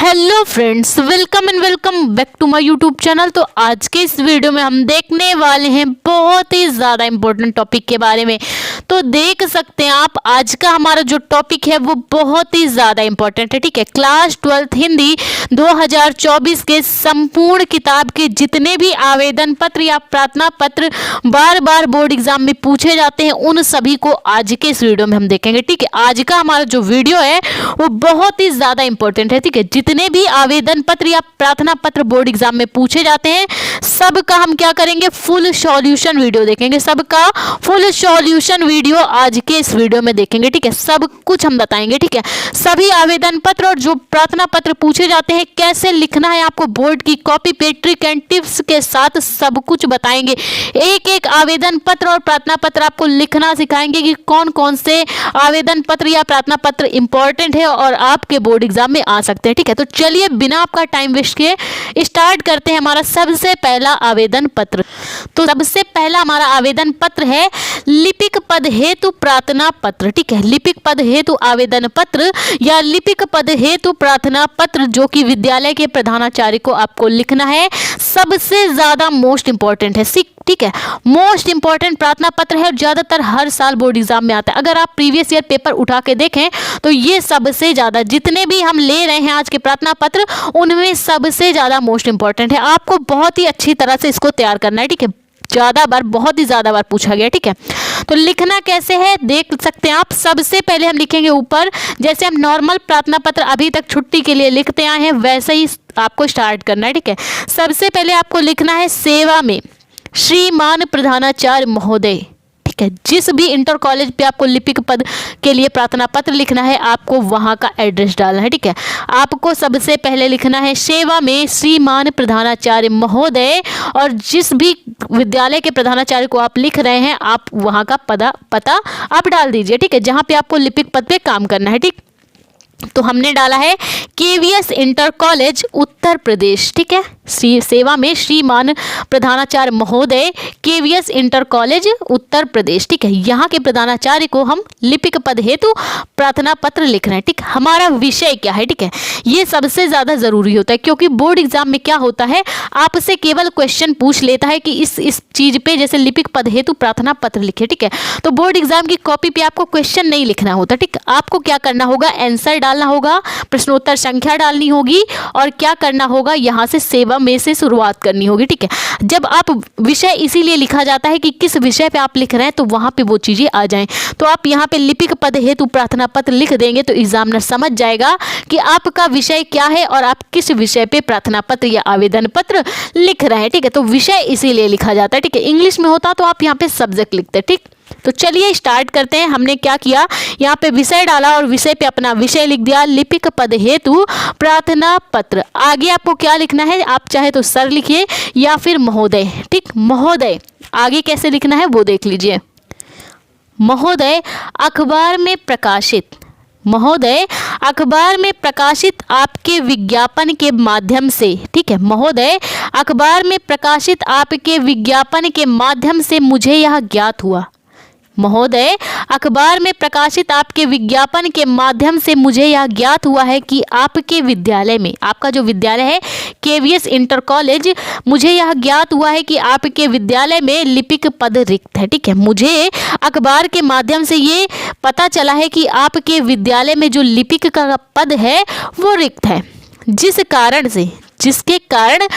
Hello friends, welcome and welcome back to my YouTube channel. तो आज के इस वीडियो में हम देखने वाले हैं बहुत ही ज़्यादा इम्पोर्टेंट टॉपिक के बारे में। तो देख सकते हैं आप, आज का हमारा जो टॉपिक है वो बहुत ही ज़्यादा इम्पोर्टेंट है। ठीक है, क्लास 12th हिंदी 2024 के संपूर्ण किताब के जितने भी आवेदन पत्र या प्रार्थना पत्र बार बार बोर्ड एग्जाम में पूछे जाते हैं, उन सभी को आज के इस वीडियो में हम देखेंगे। ठीक है, आज का हमारा जो वीडियो है वो बहुत ही ज़्यादा इंपॉर्टेंट है। ठीक है, जितने भी आवेदन पत्र या प्रार्थना पत्र बोर्ड एग्जाम में पूछे जाते हैं सबका हम क्या करेंगे, फुल सॉल्यूशन वीडियो देखेंगे। सबका फुल सॉल्यूशन वीडियो आज के इस वीडियो में देखेंगे। ठीक है, सब कुछ हम बताएंगे। ठीक है, सभी आवेदन पत्र और जो प्रार्थना पत्र पूछे जाते हैं कैसे लिखना है आपको बोर्ड की कॉपी पे ट्रिक एंड टिप्स के साथ सब कुछ बताएंगे। एक एक आवेदन पत्र और प्रार्थना पत्र आपको लिखना सिखाएंगे कि कौन कौन से आवेदन पत्र या प्रार्थना पत्र इंपॉर्टेंट है और आपके बोर्ड एग्जाम में आ सकते हैं। ठीक है, तो चलिए बिना आपका टाइम वेस्ट किए स्टार्ट करते हैं हमारा सबसे पहला आवेदन पत्र। तो सबसे पहला हमारा आवेदन पत्र है लिपिक पद हेतु प्रार्थना पत्र। ठीक है, लिपिक पद हेतु आवेदन पत्र या लिपिक पद हेतु प्रार्थना पत्र जो कि विद्यालय के प्रधानाचार्य को आपको लिखना है। सबसे ज्यादा मोस्ट इंपॉर्टेंट है। ठीक है, मोस्ट इंपॉर्टेंट प्रार्थना पत्र है और ज्यादातर हर साल बोर्ड एग्जाम में आता है। अगर आप प्रीवियस ईयर पेपर उठा के देखें तो ये सबसे ज्यादा जितने भी हम ले रहे हैं आज के प्रार्थना पत्र उनमें सबसे ज्यादा मोस्ट इंपॉर्टेंट है। आपको बहुत ही अच्छी तरह से इसको तैयार करना है। ठीक है, ज्यादा बार, बहुत ही ज्यादा बार पूछा गया। ठीक है, तो लिखना कैसे है देख सकते हैं आप। सबसे पहले हम लिखेंगे ऊपर, जैसे हम नॉर्मल प्रार्थना पत्र अभी तक छुट्टी के लिए लिखते आए हैं वैसे ही आपको स्टार्ट करना है। ठीक है, सबसे पहले आपको लिखना है सेवा में श्रीमान प्रधानाचार्य महोदय। ठीक है, जिस भी इंटर कॉलेज पे आपको लिपिक पद के लिए प्रार्थना पत्र लिखना है आपको वहां का एड्रेस डालना है। ठीक है, आपको सबसे पहले लिखना है सेवा में श्रीमान प्रधानाचार्य महोदय और जिस भी विद्यालय के प्रधानाचार्य को आप लिख रहे हैं आप वहां का पता आप डाल दीजिए। ठीक है, जहां पे आपको लिपिक पद पे काम करना है। ठीक, तो हमने डाला है KVS inter college Uttar Pradesh. ठीक है, सेवा में श्रीमान प्रधानाचार्य महोदय KVS inter college Uttar Pradesh. ठीक है, यहाँ के प्रधानाचार्य को हम लिपिक पद हेतु प्रार्थना पत्र लिख रहे हैं। ठीक, हमारा विषय क्या है। ठीक है, ये सबसे ज्यादा जरूरी होता है क्योंकि बोर्ड एग्जाम में क्या होता है आपसे केवल क्वेश्चन पूछ लेता है कि इस चीज पे जैसे लिपिक पद हेतु प्रार्थना पत्र लिखे। ठीक है, तो बोर्ड एग्जाम की कॉपी पे आपको क्वेश्चन नहीं लिखना होता। ठीक, आपको क्या करना होगा, आंसर डालना होगा, प्रश्नोत्तर संख्या डालनी होगी और क्या करना होगा, यहाँ से सेवा में से शुरुआत करनी होगी। ठीक है, जब आप विषय इसीलिए लिखा जाता है कि किस विषय पे आप लिख रहे हैं तो वहां पे वो चीजें आ जाएं। तो आप यहाँ पे लिपिक पद हेतु प्रार्थना पत्र लिख देंगे तो एग्जामिनर समझ जाएगा कि आपका विषय क्या है और आप किस विषय पे प्रार्थना पत्र या आवेदन पत्र लिख रहे हैं। ठीक है, तो विषय इसीलिए लिखा जाता है। ठीक है, इंग्लिश में होता तो आप यहाँ पे सब्जेक्ट लिखते। ठीक, तो चलिए स्टार्ट करते हैं। हमने क्या किया, यहाँ पे विषय डाला और विषय पे अपना विषय लिख दिया लिपिक पद हेतु प्रार्थना पत्र। आगे आपको क्या लिखना है, आप चाहे तो सर लिखिए या फिर महोदय। ठीक, महोदय आगे कैसे लिखना है वो देख लीजिए। महोदय अखबार में प्रकाशित, महोदय अखबार में प्रकाशित आपके विज्ञापन के माध्यम से। ठीक है, महोदय अखबार में प्रकाशित आपके विज्ञापन के माध्यम से मुझे यह ज्ञात हुआ। महोदय अखबार में प्रकाशित आपके विज्ञापन के माध्यम से मुझे यह ज्ञात हुआ है कि आपके विद्यालय में, आपका जो विद्यालय है केवीएस इंटर कॉलेज, मुझे यह ज्ञात हुआ है कि आपके विद्यालय में लिपिक पद रिक्त है। ठीक है, मुझे अखबार के माध्यम से ये पता चला है कि आपके विद्यालय में जो लिपिक का पद है वो रिक्त है, जिसके कारण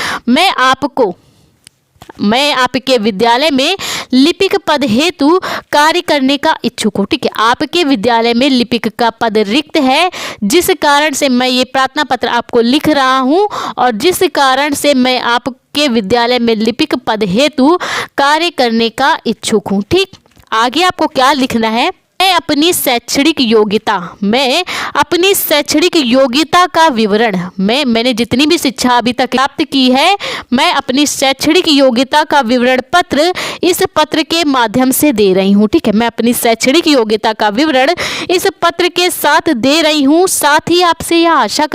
मैं आपके विद्यालय में लिपिक पद हेतु कार्य करने का इच्छुक हूँ। ठीक है, आपके विद्यालय में लिपिक का पद रिक्त है जिस कारण से मैं ये प्रार्थना पत्र आपको लिख रहा हूँ और जिस कारण से मैं आपके विद्यालय में लिपिक पद हेतु कार्य करने का इच्छुक हूँ। ठीक, आगे आपको क्या लिखना है, मैं अपनी शैक्षणिक योग्यता का विवरण, मैंने जितनी भी शिक्षा अभी तक प्राप्त की है मैं अपनी शैक्षणिक योग्यता का विवरण पत्र इस पत्र के माध्यम से दे रही हूँ। ठीक है, मैं अपनी शैक्षणिक योग्यता का विवरण इस पत्र के साथ दे रही हूँ। साथ ही आपसे यह आशा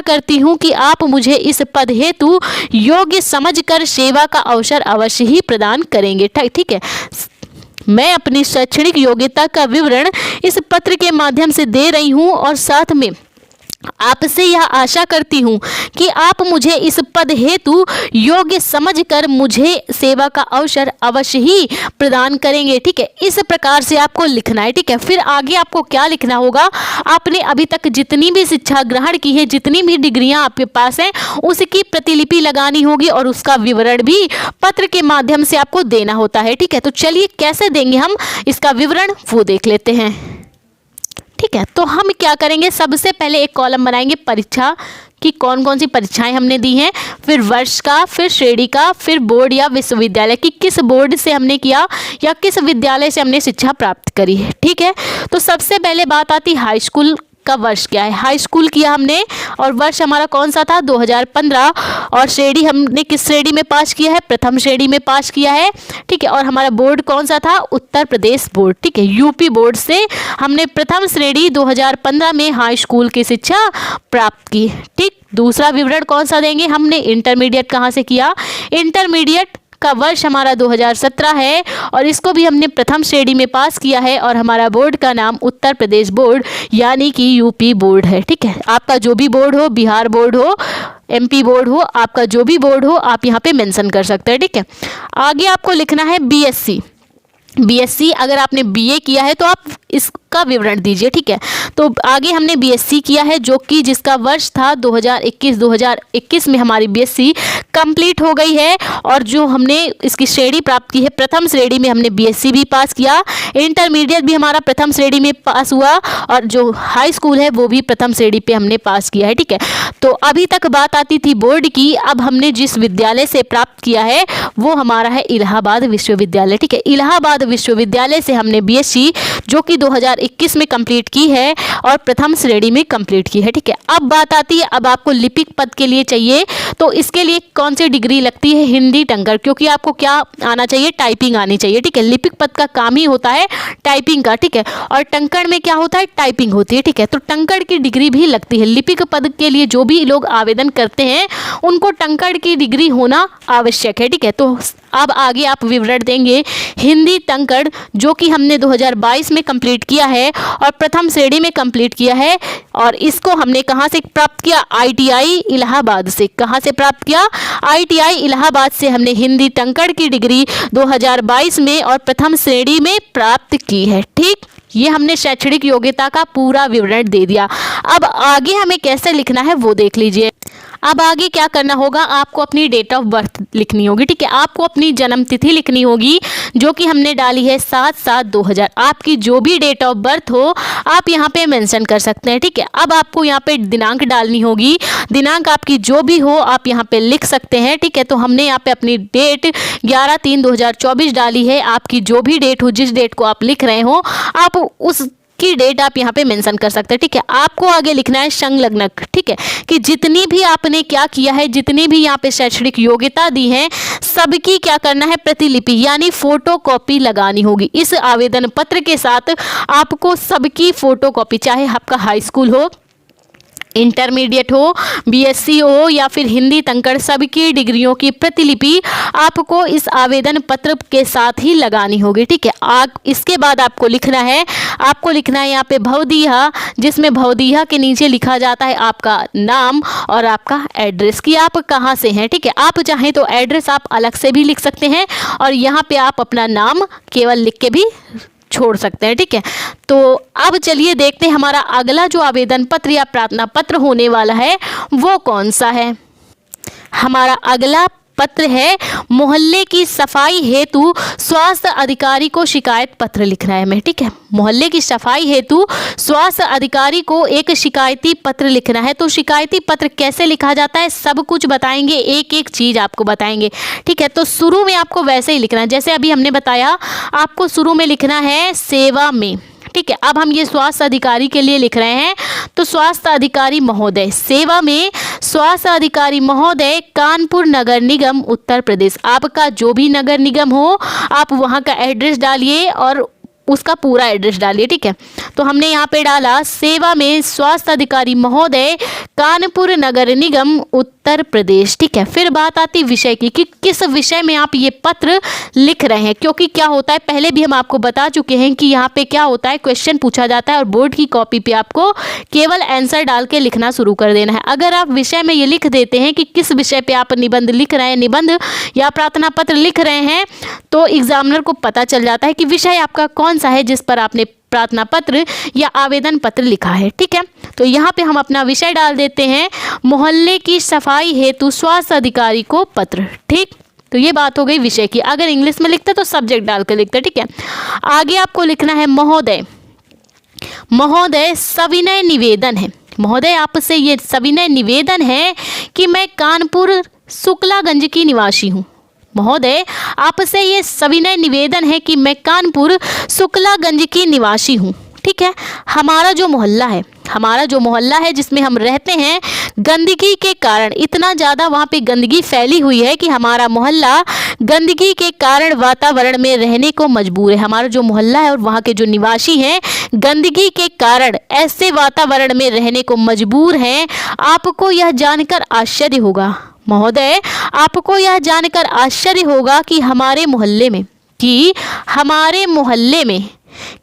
करती हूँ कि आप मुझे इस पद हेतु योग्य समझकर सेवा का अवसर अवश्य ही प्रदान करेंगे। ठीक है, मैं अपनी शैक्षणिक योग्यता का विवरण इस पत्र के माध्यम से दे रही हूँ और साथ में आपसे यह आशा करती हूँ कि आप मुझे इस पद हेतु योग्य समझकर मुझे सेवा का अवसर अवश्य ही प्रदान करेंगे। ठीक है, इस प्रकार से आपको लिखना है। ठीक है, फिर आगे आपको क्या लिखना होगा, आपने अभी तक जितनी भी शिक्षा ग्रहण की है, जितनी भी डिग्रियां आपके पास हैं, उसकी प्रतिलिपि लगानी होगी और उसका विवरण भी पत्र के माध्यम से आपको देना होता है। ठीक है, तो चलिए कैसे देंगे हम इसका विवरण वो देख लेते हैं। ठीक है, तो हम क्या करेंगे, सबसे पहले एक कॉलम बनाएंगे परीक्षा कि कौन कौन सी परीक्षाएं हमने दी हैं, फिर वर्ष का, फिर श्रेणी का, फिर बोर्ड या विश्वविद्यालय की किस बोर्ड से हमने किया या किस विद्यालय से हमने शिक्षा प्राप्त करी है। ठीक है, तो सबसे पहले बात आती हाई स्कूल का वर्ष क्या है। हाई स्कूल किया हमने और वर्ष हमारा कौन सा था, 2015, और श्रेणी हमने किस श्रेणी में पास किया है, प्रथम श्रेणी में पास किया है। ठीक है, और हमारा बोर्ड कौन सा था, उत्तर प्रदेश बोर्ड। ठीक है, यूपी बोर्ड से हमने प्रथम श्रेणी 2015 में हाई स्कूल की शिक्षा प्राप्त की। ठीक, दूसरा विवरण कौन सा देंगे, हमने इंटरमीडिएट कहाँ से किया, इंटरमीडिएट का वर्ष हमारा 2017 है और इसको भी हमने प्रथम श्रेणी में पास किया है और हमारा बोर्ड का नाम उत्तर प्रदेश बोर्ड यानी कि यूपी बोर्ड है। ठीक है, आपका जो भी बोर्ड हो, बिहार बोर्ड हो, एमपी बोर्ड हो, आपका जो भी बोर्ड हो आप यहाँ पे मेंशन कर सकते हैं। ठीक है, आगे आपको लिखना है बीएससी। बीएससी अगर आपने बीए किया है तो आप इसका विवरण दीजिए। ठीक है, तो आगे हमने बीएससी किया है जो कि जिसका वर्ष था 2021 में हमारी बीएससी कंप्लीट हो गई है और जो हमने इसकी श्रेणी प्राप्त की है, प्रथम श्रेणी में हमने बीएससी भी पास किया, इंटरमीडिएट भी हमारा प्रथम श्रेणी में पास हुआ और जो हाई स्कूल है वो भी प्रथम श्रेणी पे हमने पास किया है। ठीक है, तो अभी तक बात आती थी बोर्ड की, अब हमने जिस विद्यालय से प्राप्त किया है वो हमारा है इलाहाबाद विश्वविद्यालय। ठीक है, इलाहाबाद विश्वविद्यालय से हमने बीएससी जो कि 2021 में कंप्लीट की है और प्रथम श्रेणी में कंप्लीट की है। ठीक है, अब बात आती है, अब आपको लिपिक पद के लिए चाहिए तो इसके लिए कौन सी डिग्री लगती है, हिंदी टंकर, क्योंकि आपको क्या आना चाहिए, टाइपिंग आनी चाहिए। ठीक है, लिपिक पद का काम ही होता है टाइपिंग का। ठीक है, और टंकड़ में क्या होता है, टाइपिंग होती है। ठीक है, तो टंकड़ की डिग्री भी लगती है। लिपिक पद के लिए जो भी लोग आवेदन करते हैं उनको टंकड़ की डिग्री होना आवश्यक है। ठीक है, तो अब आगे आप विवरण देंगे हिंदी टंकड़ जो कि हमने 2022 में कंप्लीट किया है और प्रथम श्रेणी में कंप्लीट किया है और इसको हमने कहाँ से प्राप्त किया, आईटीआई इलाहाबाद से। कहाँ से प्राप्त किया, आईटीआई इलाहाबाद से हमने हिंदी टंकड़ की डिग्री 2022 में और प्रथम श्रेणी में प्राप्त की है। ठीक, ये हमने शैक्षणिक योग्यता का पूरा विवरण दे दिया। अब आगे हमें कैसे लिखना है वो देख लीजिए। अब आगे क्या करना होगा, आपको अपनी डेट ऑफ बर्थ लिखनी होगी। ठीक है, आपको अपनी जन्म तिथि लिखनी होगी जो कि हमने डाली है 7/7/2000। आपकी जो भी डेट ऑफ बर्थ हो आप यहाँ पे मेंशन कर सकते हैं। ठीक है, अब आपको यहाँ पे दिनांक डालनी होगी, दिनांक आपकी जो भी हो आप यहाँ पे लिख सकते हैं। ठीक है, तो हमने यहाँ पे अपनी डेट 11/3/2024 डाली है। आपकी जो भी डेट हो, जिस डेट को आप लिख रहे हो आप उस की डेट आप यहाँ पे मेंशन कर सकते हैं। ठीक है, आपको आगे लिखना है संलग्नक। ठीक है, कि जितनी भी आपने क्या किया है, जितनी भी यहाँ पे शैक्षणिक योग्यता दी है सबकी क्या करना है, प्रतिलिपि यानी फोटो कॉपी लगानी होगी। इस आवेदन पत्र के साथ आपको सबकी फोटो कॉपी, चाहे आपका हाई स्कूल हो, इंटरमीडिएट हो, बीएससी हो या फिर हिंदी टंकड़, सबकी डिग्रियों की प्रतिलिपि आपको इस आवेदन पत्र के साथ ही लगानी होगी। ठीक है, इसके बाद आपको लिखना है यहाँ पे भवदीहा, जिसमें भवदीहा के नीचे लिखा जाता है आपका नाम और आपका एड्रेस कि आप कहाँ से हैं। ठीक है, आप चाहें तो एड्रेस आप अलग से भी लिख सकते हैं और यहाँ पे आप अपना नाम केवल लिख के भी छोड़ सकते हैं। ठीक है, तो अब चलिए देखते हैं हमारा अगला जो आवेदन पत्र या प्रार्थना पत्र होने वाला है वो कौन सा है। हमारा अगला पत्र है मोहल्ले की सफाई हेतु स्वास्थ्य अधिकारी को शिकायत पत्र लिखना है हमें। ठीक है, मोहल्ले की सफाई हेतु स्वास्थ्य अधिकारी को एक शिकायती पत्र लिखना है। तो शिकायती पत्र कैसे लिखा जाता है सब कुछ बताएंगे, एक एक चीज आपको बताएंगे। ठीक है, तो शुरू में आपको वैसे ही लिखना है जैसे अभी हमने बताया, आपको शुरू में लिखना है सेवा में। ठीक है, अब हम ये स्वास्थ्य अधिकारी के लिए लिख रहे हैं तो स्वास्थ्य अधिकारी महोदय, सेवा में स्वास्थ्य अधिकारी महोदय, कानपुर नगर निगम उत्तर प्रदेश। आपका जो भी नगर निगम हो आप वहाँ का एड्रेस डालिए और उसका पूरा एड्रेस डालिए। ठीक है, तो हमने यहाँ पे डाला सेवा में स्वास्थ्य अधिकारी महोदय, कानपुर नगर निगम, उत्तर प्रदेश। ठीक है, फिर बात आती विषय की कि किस विषय में आप ये पत्र लिख रहे हैं, क्योंकि क्या होता है पहले भी हम आपको बता चुके हैं कि यहाँ पे क्या होता है क्वेश्चन पूछा जाता है और बोर्ड की कॉपी पे आपको केवल आंसर डाल के लिखना शुरू कर देना है। अगर आप विषय में ये लिख देते हैं कि किस विषय पे आप निबंध लिख रहे हैं, निबंध या प्रार्थना पत्र लिख रहे हैं, तो एग्जामिनर को पता चल जाता है कि विषय आपका कौन सा है जिस पर आपने प्रार्थना पत्र या आवेदन पत्र लिखा है। ठीक है, तो यहाँ पे हम अपना विषय डाल देते हैं मोहल्ले की सफाई हेतु स्वास्थ्य अधिकारी को पत्र। ठीक, तो ये बात हो गई विषय की। अगर इंग्लिश में लिखते तो सब्जेक्ट डाल कर लिखते। ठीक है, आगे आपको लिखना है महोदय, महोदय सविनय निवेदन है, महोदय आपसे ये सविनय निवेदन है कि मैं कानपुर शुक्लागंज की निवासी हूँ। महोदय आपसे ये सविनय निवेदन है कि मैं कानपुर शुक्लागंज की निवासी हूँ। ठीक है, हमारा जो मोहल्ला है जिसमें हम रहते हैं, गंदगी के कारण इतना ज़्यादा वहाँ पे गंदगी फैली हुई है कि हमारा मोहल्ला गंदगी के कारण वातावरण में रहने को मजबूर है। हमारा जो मोहल्ला है और वहाँ के जो निवासी हैं गंदगी के कारण ऐसे वातावरण में रहने को मजबूर हैं। आपको यह जानकर आश्चर्य होगा महोदय, आपको यह जानकर आश्चर्य होगा कि हमारे मोहल्ले में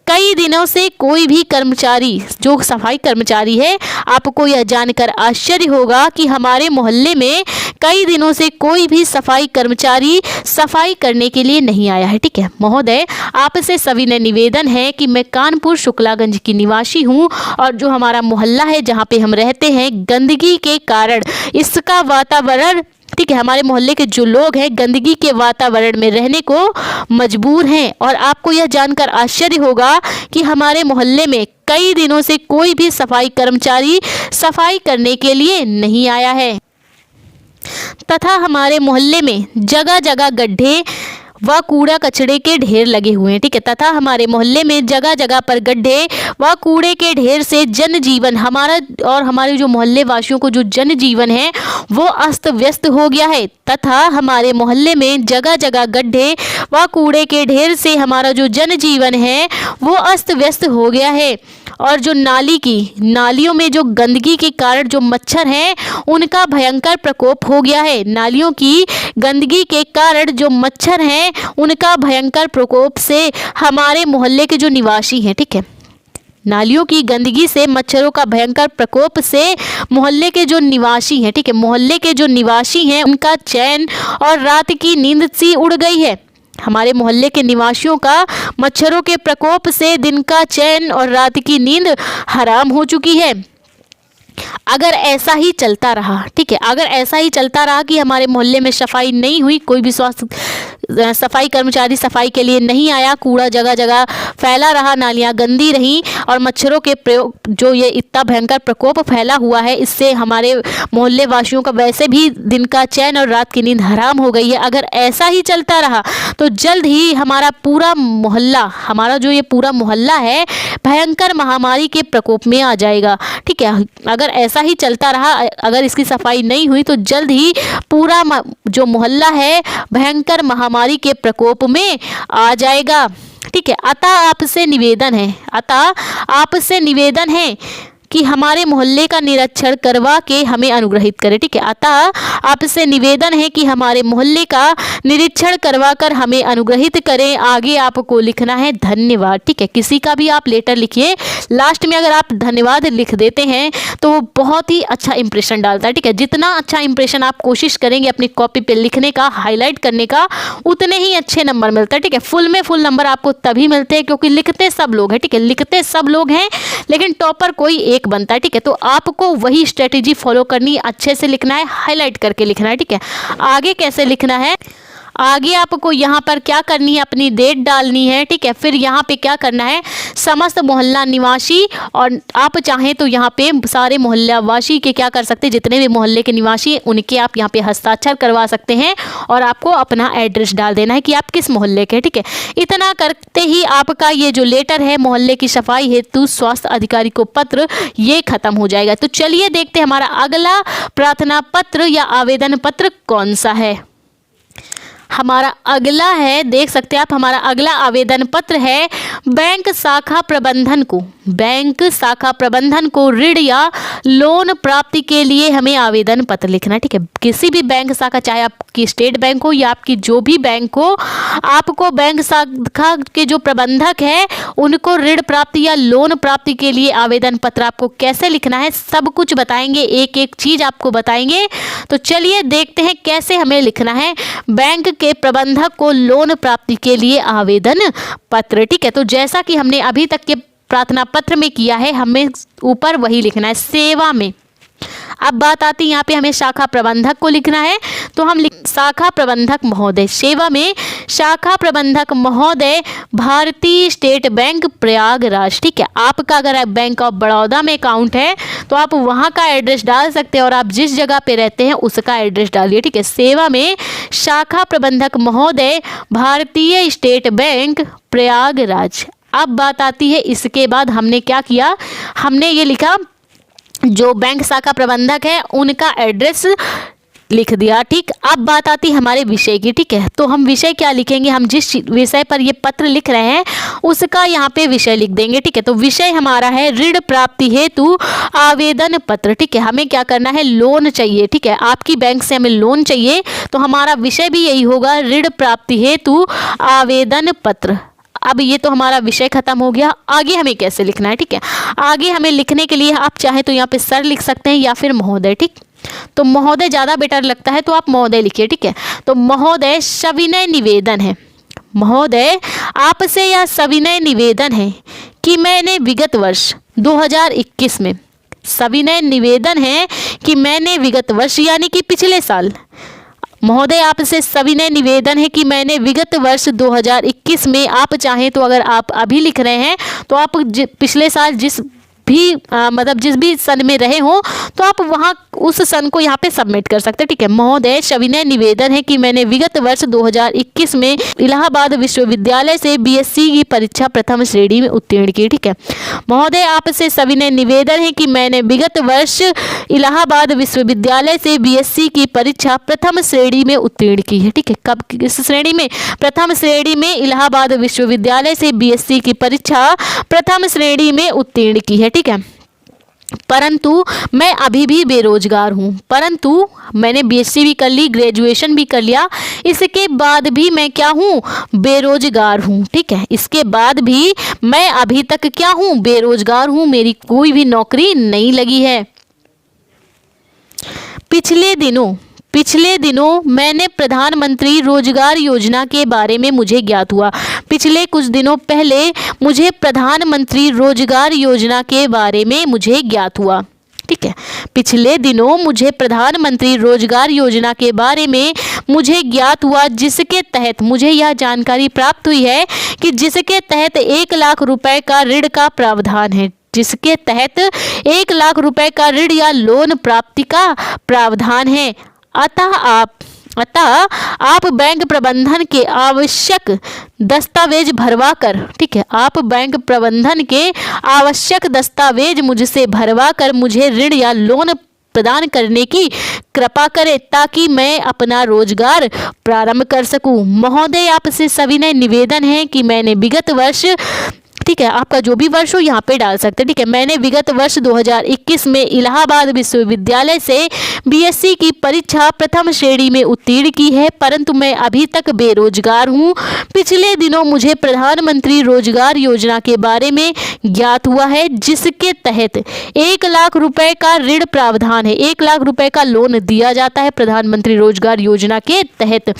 कई दिनों से कोई भी कर्मचारी, जो सफाई कर्मचारी है, आपको यह जानकर आश्चर्य होगा कि हमारे मोहल्ले में कई दिनों से कोई भी सफाई कर्मचारी सफाई करने के लिए नहीं आया है। ठीक है, महोदय आपसे सविनय निवेदन है कि मैं कानपुर शुक्लागंज की निवासी हूँ और जो हमारा मोहल्ला है जहाँ पे हम रहते हैं, गंदगी के कारण इसका वातावरण, ठीक है, हमारे मोहल्ले के जो लोग हैं गंदगी के वातावरण में रहने को मजबूर हैं और आपको यह जानकर आश्चर्य होगा कि हमारे मोहल्ले में कई दिनों से कोई भी सफाई कर्मचारी सफाई करने के लिए नहीं आया है तथा हमारे मोहल्ले में जगह जगह गड्ढे व कूड़ा कचड़े के ढेर लगे हुए हैं। ठीक है, तथा हमारे मोहल्ले में जगह जगह पर गड्ढे व कूड़े के ढेर से जनजीवन, हमारा और हमारे जो मोहल्ले वासियों को जो जनजीवन है वो अस्त व्यस्त हो गया है। तथा हमारे मोहल्ले में जगह जगह गड्ढे व कूड़े के ढेर से हमारा जो जनजीवन है वो अस्त व्यस्त हो गया है और जो नालियों में जो गंदगी के कारण जो मच्छर हैं उनका भयंकर प्रकोप हो गया है। नालियों की गंदगी के कारण जो मच्छर हैं उनका भयंकर प्रकोप से हमारे मोहल्ले के जो निवासी हैं, ठीक है, नालियों की गंदगी से मच्छरों का भयंकर प्रकोप से मोहल्ले के जो निवासी हैं, ठीक है, मोहल्ले के जो निवासी हैं उनका चैन और रात की नींद सी उड़ गई है। हमारे मोहल्ले के निवासियों का मच्छरों के प्रकोप से दिन का चैन और रात की नींद हराम हो चुकी है। अगर ऐसा ही चलता रहा, ठीक है, अगर ऐसा ही चलता रहा कि हमारे मोहल्ले में सफाई नहीं हुई, कोई भी सफाई कर्मचारी सफाई के लिए नहीं आया, कूड़ा जगह जगह फैला रहा, नालियां गंदी रहीं और मच्छरों के प्रयोग जो ये इतना भयंकर प्रकोप फैला हुआ है, इससे हमारे मोहल्ले वासियों का वैसे भी दिन का चैन और रात की नींद हराम हो गई है। अगर ऐसा ही चलता रहा तो जल्द ही हमारा जो ये पूरा मोहल्ला है भयंकर महामारी के प्रकोप में आ जाएगा। ठीक है, अगर ऐसा ही चलता रहा, अगर इसकी सफाई नहीं हुई तो जल्द ही पूरा जो मोहल्ला है भयंकर महामारी के प्रकोप में आ जाएगा। ठीक है, अतः आपसे निवेदन है कि हमारे मोहल्ले का निरीक्षण करवा के हमें अनुग्रहित करें। ठीक है, अतः आपसे निवेदन है कि हमारे मोहल्ले का निरीक्षण करवा कर हमें अनुग्रहित करें। आगे आपको लिखना है धन्यवाद। ठीक है, किसी का भी आप लेटर लिखिए, लास्ट में अगर आप धन्यवाद लिख देते हैं तो वो बहुत ही अच्छा इंप्रेशन डालता है। ठीक है, जितना अच्छा इंप्रेशन आप कोशिश करेंगे अपनी कॉपी पे लिखने का, हाईलाइट करने का, उतने ही अच्छे नंबर मिलते हैं। ठीक है, फुल नंबर आपको तभी मिलते हैं क्योंकि लिखते सब लोग हैं। ठीक है, लिखते सब लोग हैं लेकिन टॉपर कोई एक बनता है। ठीक है, तो आपको वही स्ट्रेटेजी फॉलो करनी, अच्छे से लिखना है, हाईलाइट करके लिखना है। ठीक है, आगे कैसे लिखना है, आगे आपको यहाँ पर क्या करनी है, अपनी डेट डालनी है। ठीक है, फिर यहाँ पे क्या करना है, समस्त मोहल्ला निवासी, और आप चाहें तो यहाँ पे सारे मोहल्ला वासी के क्या कर सकते हैं, जितने भी मोहल्ले के निवासी उनके आप यहाँ पे हस्ताक्षर करवा सकते हैं और आपको अपना एड्रेस डाल देना है कि आप किस मोहल्ले के। ठीक है, इतना करते ही आपका ये जो लेटर है मोहल्ले की सफाई हेतु स्वास्थ्य अधिकारी को पत्र, ये खत्म हो जाएगा। तो चलिए देखते हैं हमारा अगला प्रार्थना पत्र या आवेदन पत्र कौन सा है। हमारा अगला है, देख सकते हैं आप, हमारा अगला आवेदन पत्र है बैंक शाखा प्रबंधन को, बैंक शाखा प्रबंधन को ऋण या लोन प्राप्ति के लिए हमें आवेदन पत्र लिखना है। ठीक है, किसी भी बैंक शाखा, चाहे आपकी स्टेट बैंक हो या आपकी जो भी बैंक हो, आपको बैंक शाखा के जो प्रबंधक है उनको ऋण प्राप्ति या लोन प्राप्ति के लिए आवेदन पत्र आपको कैसे लिखना है, सब कुछ बताएंगे, एक एक चीज आपको बताएंगे। तो चलिए देखते हैं कैसे हमें लिखना है बैंक के प्रबंधक को लोन प्राप्ति के लिए आवेदन पत्र। ठीक है, तो जैसा कि हमने अभी तक के प्रार्थना पत्र में किया है, हमें ऊपर वही लिखना है, सेवा में। अब बात आती है यहाँ पे हमें शाखा प्रबंधक को लिखना है, तो हम शाखा प्रबंधक महोदय, सेवा में शाखा प्रबंधक महोदय, भारतीय स्टेट बैंक प्रयागराज। ठीक है, आपका अगर बैंक ऑफ बड़ौदा में अकाउंट है तो आप वहाँ का एड्रेस डाल सकते हैं और आप जिस जगह पे रहते हैं उसका एड्रेस डालिए। ठीक है, सेवा में शाखा प्रबंधक महोदय, भारतीय स्टेट बैंक प्रयागराज। अब बात आती है, इसके बाद हमने क्या किया, हमने ये लिखा जो बैंक शाखा प्रबंधक है उनका एड्रेस लिख दिया। ठीक, अब बात आती है हमारे विषय की। ठीक है, तो हम विषय क्या लिखेंगे, हम जिस विषय पर ये पत्र लिख रहे हैं उसका यहाँ पे विषय लिख देंगे। ठीक है, तो विषय हमारा है ऋण प्राप्ति हेतु आवेदन पत्र। ठीक है, हमें क्या करना है, लोन चाहिए। ठीक है, आपकी बैंक से हमें लोन चाहिए, तो हमारा विषय भी यही होगा, ऋण प्राप्ति हेतु आवेदन पत्र। अब ये तो हमारा विषय खत्म हो गया, आगे हमें कैसे लिखना है। ठीक है, आगे हमें लिखने के लिए आप चाहे तो यहाँ पे सर लिख सकते हैं या फिर महोदय। ठीक, तो महोदय ज़्यादा बेटर लगता है तो आप महोदय लिखिए। ठीक है, तो महोदय सविनय निवेदन है, महोदय आपसे यह सविनय निवेदन है कि मैंने विगत वर्ष 2021 में, सविनय निवेदन है कि मैंने विगत वर्ष यानी कि पिछले साल, महोदय आपसे सविनय निवेदन है कि मैंने विगत वर्ष 2021 में, आप चाहें तो अगर आप अभी लिख रहे हैं तो आप पिछले साल जिस भी मतलब जिस भी सन में रहे हो तो आप वहाँ उस सन को यहाँ पे सबमिट कर सकते हैं। ठीक है, महोदय सविनय निवेदन है कि मैंने विगत वर्ष 2021 में इलाहाबाद विश्वविद्यालय से बीएससी की परीक्षा प्रथम श्रेणी में उत्तीर्ण की। ठीक है, महोदय आपसे सविनय निवेदन है कि मैंने विगत वर्ष इलाहाबाद विश्वविद्यालय से बीएससी की परीक्षा प्रथम श्रेणी में उत्तीर्ण की है। ठीक है, कब, किस श्रेणी में, प्रथम श्रेणी में, इलाहाबाद विश्वविद्यालय से बीएससी की परीक्षा प्रथम श्रेणी में उत्तीर्ण की है। ठीक है, परंतु मैं अभी भी बेरोजगार हूँ, परंतु मैंने बीएससी भी कर ली, ग्रेजुएशन भी कर लिया, इसके बाद भी मैं क्या हूँ, बेरोजगार हूँ। ठीक है, इसके बाद भी मैं अभी तक क्या हूँ, बेरोजगार हूँ, मेरी कोई भी नौकरी नहीं लगी है। पिछले दिनों मैंने प्रधानमंत्री रोजगार योजना के बारे में मुझे ज्ञात हुआ। पिछले कुछ दिनों पहले मुझे प्रधानमंत्री रोजगार योजना के बारे में मुझे ज्ञात हुआ। ठीक है, पिछले दिनों मुझे प्रधानमंत्री रोजगार योजना के बारे में मुझे ज्ञात हुआ, जिसके तहत मुझे यह जानकारी प्राप्त हुई है कि जिसके तहत 1 लाख रुपए का ऋण का प्रावधान है, जिसके तहत 1 लाख रुपए का ऋण या लोन प्राप्ति का प्रावधान है। अतः आप बैंक प्रबंधन के आवश्यक दस्तावेज भरवा कर, ठीक है, आप बैंक प्रबंधन के आवश्यक दस्तावेज मुझसे भरवा कर मुझे ऋण या लोन प्रदान करने की कृपा करें ताकि मैं अपना रोजगार प्रारंभ कर सकूं। महोदय आपसे सविनय निवेदन है कि मैंने विगत वर्ष, ठीक है, आपका जो भी वर्ष हो यहाँ पे डाल सकते हैं। ठीक है, मैंने विगत वर्ष 2021 में इलाहाबाद विश्वविद्यालय से बीएससी की परीक्षा प्रथम श्रेणी में उत्तीर्ण की है, परंतु मैं अभी तक बेरोजगार हूँ। पिछले दिनों मुझे प्रधानमंत्री रोजगार योजना के बारे में ज्ञात हुआ है, जिसके तहत 1 लाख रुपए का ऋण प्रावधान है, 1 लाख रुपए का लोन दिया जाता है प्रधानमंत्री रोजगार योजना के तहत।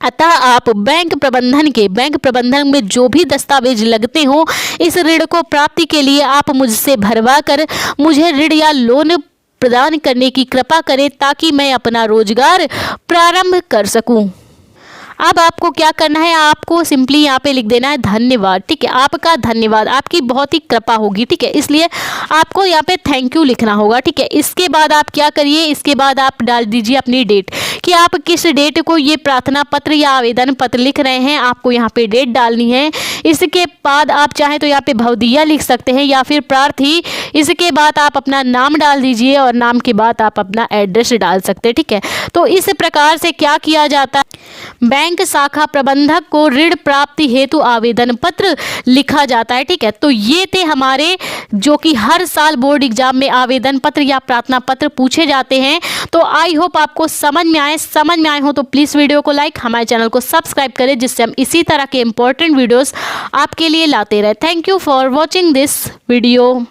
अतः आप बैंक प्रबंधन में जो भी दस्तावेज लगते हो, इस ऋण को प्राप्ति के लिए आप मुझसे भरवा कर मुझे ऋण या लोन प्रदान करने की कृपा करें ताकि मैं अपना रोजगार प्रारंभ कर सकूं। अब आपको क्या करना है, आपको सिंपली यहाँ पे लिख देना है धन्यवाद। ठीक है, आपका धन्यवाद, आपकी बहुत ही कृपा होगी। ठीक है, इसलिए आपको यहाँ पे थैंक यू लिखना होगा। ठीक है, इसके बाद आप क्या करिए, इसके बाद आप डाल दीजिए अपनी डेट कि आप किस डेट को ये प्रार्थना पत्र या आवेदन पत्र लिख रहे हैं, आपको यहाँ पे डेट डालनी है। इसके बाद आप चाहें तो यहाँ पे भवदिया लिख सकते हैं या फिर प्रार्थी। इसके बाद आप अपना नाम डाल दीजिए और नाम के बाद आप अपना एड्रेस डाल सकते हैं। ठीक है, तो इस प्रकार से क्या किया जाता है, बैंक शाखा प्रबंधक को ऋण प्राप्ति हेतु आवेदन पत्र लिखा जाता है। ठीक है, तो ये थे हमारे जो कि हर साल बोर्ड एग्जाम में आवेदन पत्र या प्रार्थना पत्र पूछे जाते हैं। तो आई होप आपको समझ में आए हो तो प्लीज़ वीडियो को लाइक, हमारे चैनल को सब्सक्राइब करें जिससे हम इसी तरह के इंपॉर्टेंट वीडियोस आपके लिए लाते रहे। Thank you for watching this video.